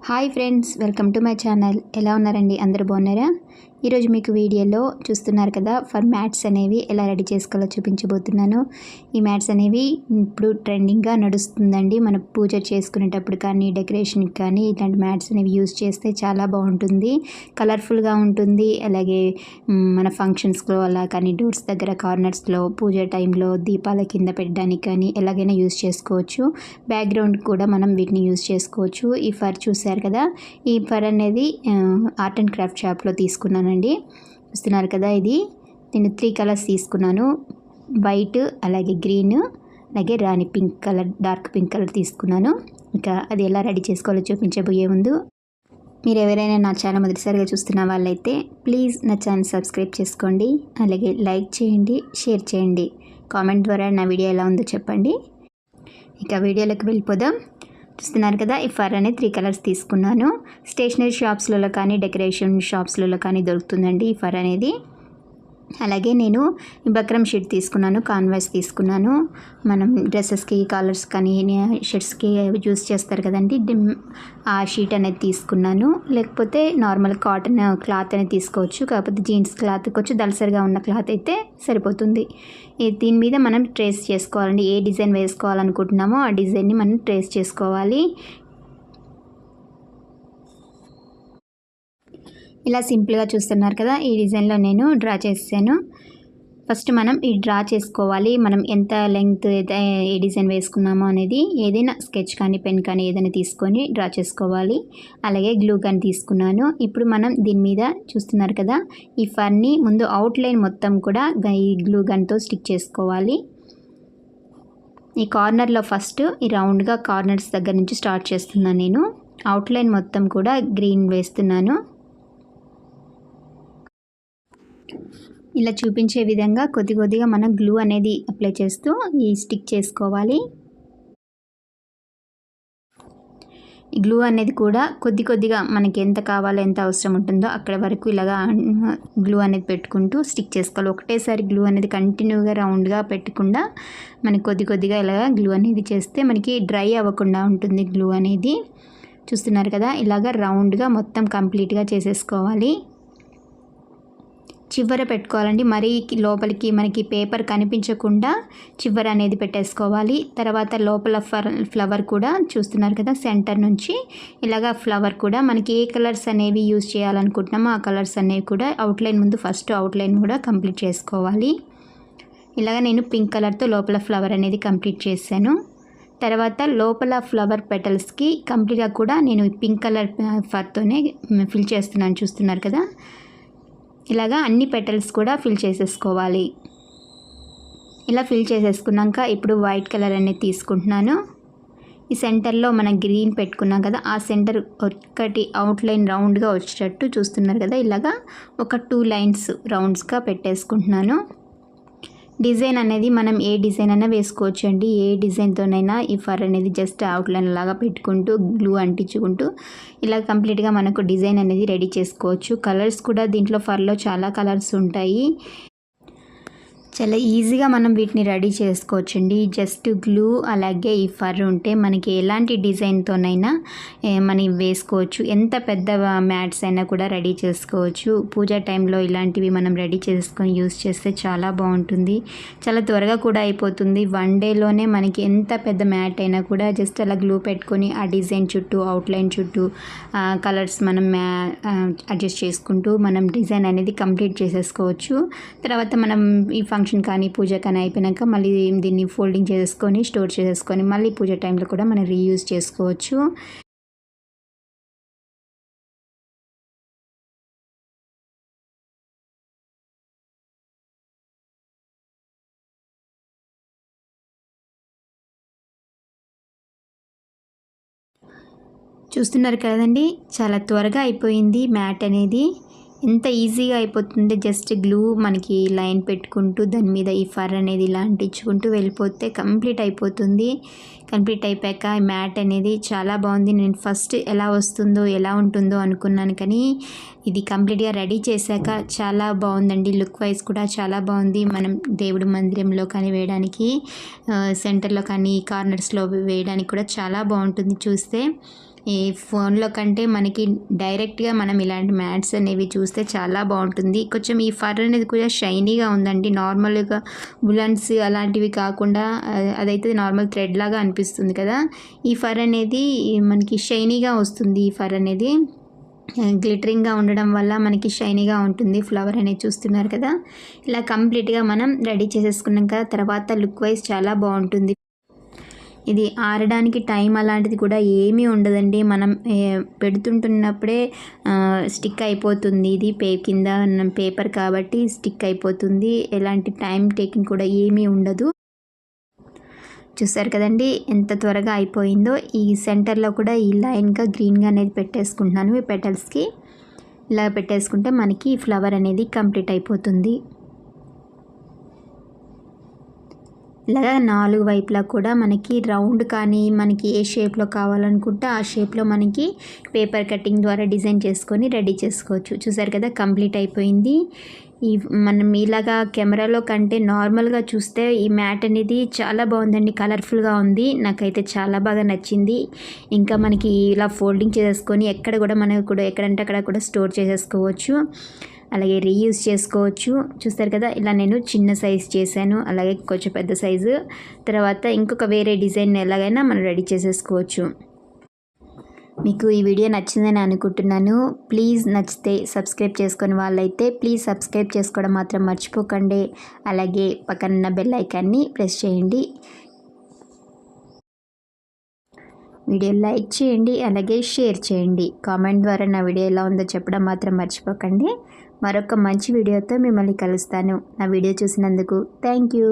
Hi friends, welcome to my channel. ఎలా ఉన్నారండి? అందరూ బాగున్నారా? ఈరోజు మీకు వీడియోలో చూస్తున్నారు కదా, ఫర్ మ్యాట్స్ అనేవి ఎలా రెడీ చేసుకోవాలో చూపించబోతున్నాను. ఈ మ్యాట్స్ అనేవి ఇప్పుడు ట్రెండింగ్గా నడుస్తుందండి. మన పూజ చేసుకునేటప్పుడు కానీ, డెకరేషన్కి కానీ ఇట్లాంటి మ్యాట్స్ అనేవి యూజ్ చేస్తే చాలా బాగుంటుంది. కలర్ఫుల్గా ఉంటుంది. అలాగే మన ఫంక్షన్స్లో అలా కానీ, డోర్స్ దగ్గర కార్నర్స్లో పూజ టైంలో దీపాల కింద పెట్టడానికి కానీ ఎలాగైనా యూజ్ చేసుకోవచ్చు. బ్యాక్గ్రౌండ్ కూడా మనం వీటిని యూజ్ చేసుకోవచ్చు. ఈ ఫర్ చూసారు కదా, ఈ ఫర్ అనేది ఆర్ట్ అండ్ క్రాఫ్ట్ షాప్లో తీసుకున్నానండి. చూస్తున్నారు కదా, ఇది నేను 3 కలర్స్ తీసుకున్నాను. వైట్, అలాగే గ్రీన్, అలాగే rani pink colour, dark pink colour తీసుకున్నాను. ఇంకా అది ఎలా రెడీ చేసుకోవాలో చూపించబోయే ముందు మీరు ఎవరైనా నా ఛానల్ మొదటిసారిగా చూస్తున్న వాళ్ళైతే ప్లీజ్ నా ఛానల్ సబ్స్క్రైబ్ చేసుకోండి. అలాగే లైక్ చేయండి, షేర్ చేయండి. కామెంట్ ద్వారా నా వీడియో ఎలా ఉందో చెప్పండి. ఇక వీడియోలోకి వెళ్ళిపోదాం. చూస్తున్నారు కదా, ఈ ఫర్ అనేది 3 కలర్స్ తీసుకున్నాను. స్టేషనరీ షాప్స్లలో కానీ, డెకరేషన్ షాప్స్లలో కానీ దొరుకుతుందండి ఈ ఫర్ అనేది. అలాగే నేను బక్రం షీట్ తీసుకున్నాను, కాన్వాస్ తీసుకున్నాను. మనం డ్రెస్సెస్కి, కాలర్స్ కానీ, షర్ట్స్కి యూజ్ చేస్తారు కదండి, ఆ షీట్ అనేది తీసుకున్నాను. లేకపోతే నార్మల్ కాటన్ క్లాత్ అనేది తీసుకోవచ్చు. కాకపోతే జీన్స్ క్లాత్ కొంచెం దళసరిగా ఉన్న క్లాత్ అయితే సరిపోతుంది. దీని మీద మనం ట్రేస్ చేసుకోవాలండి. ఏ డిజైన్ వేసుకోవాలనుకుంటున్నామో ఆ డిజైన్ని మనం ట్రేస్ చేసుకోవాలి. ఇలా సింపుల్గా చూస్తున్నారు కదా, ఈ డిజైన్లో నేను డ్రా చేసాను. ఫస్ట్ మనం ఈ డ్రా చేసుకోవాలి. మనం ఎంత లెంగ్త్ ఏ డిజైన్ వేసుకున్నామో అనేది ఏదైనా స్కెచ్ కానీ, పెన్ కానీ ఏదైనా తీసుకొని డ్రా చేసుకోవాలి. అలాగే గ్లూ గన్ తీసుకున్నాను. ఇప్పుడు మనం దీని మీద చూస్తున్నారు కదా, ఈ ఫర్ని ముందు అవుట్లైన్ మొత్తం కూడా ఈ గ్లూ గన్తో స్టిక్ చేసుకోవాలి. ఈ కార్నర్లో ఫస్ట్ ఈ రౌండ్గా కార్నర్స్ దగ్గర నుంచి స్టార్ట్ చేస్తున్నాను. నేను అవుట్లైన్ మొత్తం కూడా గ్రీన్ వేస్తున్నాను. ఇలా చూపించే విధంగా కొద్ది కొద్దిగా మనం గ్లూ అనేది అప్లై చేస్తూ ఈ స్టిక్ చేసుకోవాలి. ఈ గ్లూ అనేది కూడా కొద్ది కొద్దిగా మనకి ఎంత కావాలో, ఎంత అవసరం ఉంటుందో అక్కడ వరకు ఇలాగా గ్లూ అనేది పెట్టుకుంటూ స్టిక్ చేసుకోవాలి. ఒకటేసారి గ్లూ అనేది కంటిన్యూగా రౌండ్గా పెట్టకుండా మనకి కొద్ది కొద్దిగా ఇలాగా గ్లూ అనేది చేస్తే మనకి డ్రై అవ్వకుండా ఉంటుంది గ్లూ అనేది. చూస్తున్నారు కదా, ఇలాగా రౌండ్గా మొత్తం కంప్లీట్గా చేసేసుకోవాలి. చివర పెట్టుకోవాలండి. మరీ లోపలికి మనకి పేపర్ కనిపించకుండా చివర అనేది పెట్టేసుకోవాలి. తర్వాత లోపల ఫ్లవర్ కూడా చూస్తున్నారు కదా, సెంటర్ నుంచి ఇలాగా ఫ్లవర్ కూడా మనకి ఏ కలర్స్ అనేవి యూజ్ చేయాలనుకుంటున్నామో ఆ కలర్స్ అనేవి కూడా అవుట్లైన్ ముందు ఫస్ట్ అవుట్లైన్ కూడా కంప్లీట్ చేసుకోవాలి. ఇలాగ నేను పింక్ కలర్తో లోపల ఫ్లవర్ అనేది కంప్లీట్ చేశాను. తర్వాత లోపల ఫ్లవర్ పెటల్స్కి కంప్లీట్గా కూడా నేను పింక్ కలర్ ఫర్తోనే ఫిల్ చేస్తున్నాను. చూస్తున్నారు కదా, ఇలాగా అన్ని పెటల్స్ కూడా ఫిల్ చేసేసుకోవాలి. ఇలా ఫిల్ చేసేసుకున్నాక ఇప్పుడు వైట్ కలర్ అనేది తీసుకుంటున్నాను. ఈ సెంటర్లో మనం గ్రీన్ పెట్టుకున్నాం కదా, ఆ సెంటర్ ఒక్కటి అవుట్లైన్ రౌండ్గా వచ్చేటట్టు చూస్తున్నారు కదా, ఇలాగా ఒక 2 లైన్స్ రౌండ్స్గా పెట్టేసుకుంటున్నాను. డిజైన్ అనేది మనం ఏ డిజైన్ అయినా వేసుకోవచ్చు అండి. ఏ డిజైన్తోనైనా ఈ ఫర్ అనేది జస్ట్ అవుట్లైన్ లాగా పెట్టుకుంటూ గ్లూ అంటించుకుంటూ ఇలా కంప్లీట్గా మనకు డిజైన్ అనేది రెడీ చేసుకోవచ్చు. కలర్స్ కూడా దీంట్లో ఫర్లో చాలా కలర్స్ ఉంటాయి. చాలా ఈజీగా మనం వీటిని రెడీ చేసుకోవచ్చండి. జస్ట్ గ్లూ అలాగే ఈ ఫర్ ఉంటే మనకి ఎలాంటి డిజైన్తోనైనా మనం వేసుకోవచ్చు. ఎంత పెద్ద మ్యాట్స్ అయినా కూడా రెడీ చేసుకోవచ్చు. పూజ టైంలో ఇలాంటివి మనం రెడీ చేసుకొని యూస్ చేస్తే చాలా బాగుంటుంది. చాలా త్వరగా కూడా అయిపోతుంది. 1 డేలోనే మనకి ఎంత పెద్ద మ్యాట్ అయినా కూడా జస్ట్ అలా గ్లూ పెట్టుకొని ఆ డిజైన్ చుట్టూ, అవుట్లైన్ చుట్టూ కలర్స్ మనం అడ్జస్ట్ చేసుకుంటూ మనం డిజైన్ అనేది కంప్లీట్ చేసేసుకోవచ్చు. తర్వాత మనం ఈ ఫంక్షన్ కానీ, పూజ కానీ అయిపోయాక మళ్ళీ దీన్ని ఫోల్డింగ్ చేసుకొని స్టోర్ చేసేసుకొని మళ్ళీ పూజ టైంలో కూడా మనం రీయూజ్ చేసుకోవచ్చు. చూస్తున్నారు కదండి, చాలా త్వరగా అయిపోయింది మ్యాట్ అనేది. ఎంత ఈజీగా అయిపోతుంది. జస్ట్ గ్లూ మనకి లైన్ పెట్టుకుంటూ దాని మీద ఈ ఫర్ అనేది ఇలా అంటించుకుంటూ వెళ్ళిపోతే కంప్లీట్ అయిపోతుంది. కంప్లీట్ అయిపోయాక ఈ మ్యాట్ అనేది చాలా బాగుంది. నేను ఫస్ట్ ఎలా వస్తుందో, ఎలా ఉంటుందో అనుకున్నాను, కానీ ఇది కంప్లీట్గా రెడీ చేశాక చాలా బాగుందండి. లుక్ వైజ్ కూడా చాలా బాగుంది. మనం దేవుడి మందిరంలో కానీ వేయడానికి, సెంటర్లో కానీ కార్నర్స్లో వేయడానికి కూడా చాలా బాగుంటుంది చూస్తే. ఈ ఫోన్లో కంటే మనకి డైరెక్ట్గా మనం ఇలాంటి మ్యాట్స్ అనేవి చూస్తే చాలా బాగుంటుంది. కొంచెం ఈ ఫర్ అనేది కూడా షైనీగా ఉందండి. నార్మల్గా వులన్స్ అలాంటివి కాకుండా అదైతే నార్మల్ థ్రెడ్ లాగా అనిపిస్తుంది కదా. ఈ ఫర్ అనేది మనకి షైనీగా వస్తుంది. ఈ ఫర్ అనేది గ్లిటరింగ్గా ఉండడం వల్ల మనకి షైనీగా ఉంటుంది. ఫ్లవర్ అనేది చూస్తున్నారు కదా. ఇలా కంప్లీట్గా మనం రెడీ చేసేసుకున్నాక తర్వాత లుక్ వైజ్ చాలా బాగుంటుంది. ఇది ఆరడానికి టైం అలాంటిది కూడా ఏమీ ఉండదండి. మనం పెడుతుంటున్నప్పుడే స్టిక్ అయిపోతుంది. ఇది కింద పేపర్ కాబట్టి స్టిక్ అయిపోతుంది. ఎలాంటి టైం టేకింగ్ కూడా ఏమీ ఉండదు. చూసారు కదండి ఎంత త్వరగా అయిపోయిందో. ఈ సెంటర్లో కూడా ఈ లైన్గా గ్రీన్గా అనేది పెట్టేసుకుంటున్నాను. ఈ పెటల్స్కి ఇలా పెట్టేసుకుంటే మనకి ఫ్లవర్ అనేది కంప్లీట్ అయిపోతుంది. ఇలాగా 4 వైపులా కూడా మనకి రౌండ్ కానీ మనకి ఏ షేప్లో కావాలనుకుంటే ఆ షేప్లో మనకి పేపర్ కటింగ్ ద్వారా డిజైన్ చేసుకొని రెడీ చేసుకోవచ్చు. చూసారు కదా కంప్లీట్ అయిపోయింది. ఈ మనం ఇలాగా కెమెరాలో కంటే నార్మల్గా చూస్తే ఈ మ్యాట్ అనేది చాలా బాగుందండి. కలర్ఫుల్గా ఉంది. నాకైతే చాలా బాగా నచ్చింది. ఇంకా మనకి ఇలా ఫోల్డింగ్ చేసేసుకొని ఎక్కడ కూడా మనకు కూడా ఎక్కడంటే అక్కడ కూడా స్టోర్ చేసేసుకోవచ్చు. అలాగే రీయూజ్ చేసుకోవచ్చు. చూస్తారు కదా ఇలా నేను చిన్న సైజ్ చేశాను. అలాగే కొంచెం పెద్ద సైజు తర్వాత ఇంకొక వేరే డిజైన్ ఎలాగైనా మనం రెడీ చేసేసుకోవచ్చు. మీకు ఈ వీడియో నచ్చిందని అనుకుంటున్నాను. ప్లీజ్ నచ్చితే సబ్స్క్రైబ్ చేసుకుని వాళ్ళైతే ప్లీజ్ సబ్స్క్రైబ్ చేసుకోవడం మాత్రం మర్చిపోకండి. అలాగే పక్కన బెల్ ఐకాన్ని ప్రెస్ చేయండి. వీడియో లైక్ చేయండి. అలాగే షేర్ చేయండి. కామెంట్ ద్వారా నా వీడియో ఎలా ఉందో చెప్పడం మాత్రం మర్చిపోకండి. మరొక మంచి వీడియోతో మిమ్మల్ని కలుస్తాను. నా వీడియో చూసినందుకు థ్యాంక్ యూ.